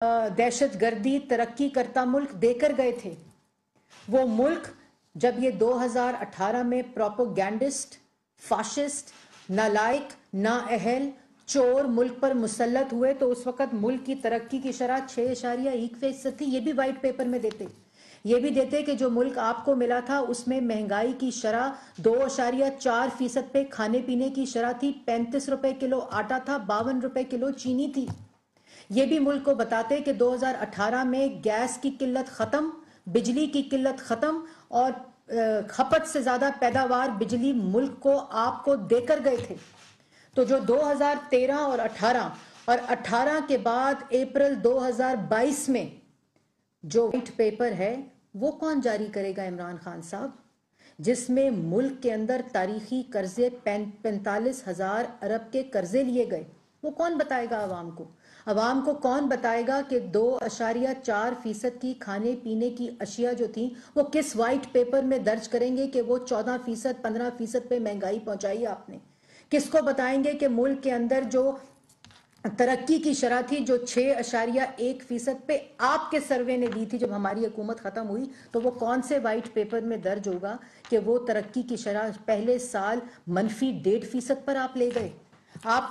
दहशत गर्दी तरक्की करता मुल्क देकर गए थे। वो मुल्क जब ये 2018 में प्रोपोगैंडिस्ट, फाशिस्ट, नालायक, नाअहल, चोर मुल्क पर मुसल्लत हुए तो उस वक्त मुल्क की तरक्की की शरह 6.1% थी। ये भी वाइट पेपर में देते। ये भी देते कि जो मुल्क आपको मिला था उसमें महंगाई की शरह 2.4% पे खाने पीने की शरह थी। 35 रुपए किलो आटा था, 52 रुपए किलो चीनी थी। ये भी मुल्क को बताते कि 2018 में गैस की किल्लत खत्म, बिजली की किल्लत खत्म और खपत से ज्यादा पैदावार बिजली मुल्क को आपको देकर गए थे। तो जो 2013 और 18 के बाद अप्रैल 2022 में जो व्हाइट पेपर है वो कौन जारी करेगा इमरान खान साहब, जिसमें मुल्क के अंदर तारीखी कर्जे 45,000 अरब के कर्जे लिए गए। वो कौन बताएगा आवाम को? आवाम को कौन बताएगा कि 2.4% की खाने पीने की अशिया जो थी वो किस वाइट पेपर में दर्ज करेंगे कि वो 14%, 15% पे महंगाई पहुंचाई आपने? किसको बताएंगे कि मुल्क के अंदर जो तरक्की की शरह थी जो 6.1% पे आपके सर्वे ने दी थी जब हमारी हुकूमत खत्म हुई, तो वो कौन से वाइट पेपर में दर्ज होगा कि वो तरक्की की शरह पहले साल -1.5% पर आप ले गए? आप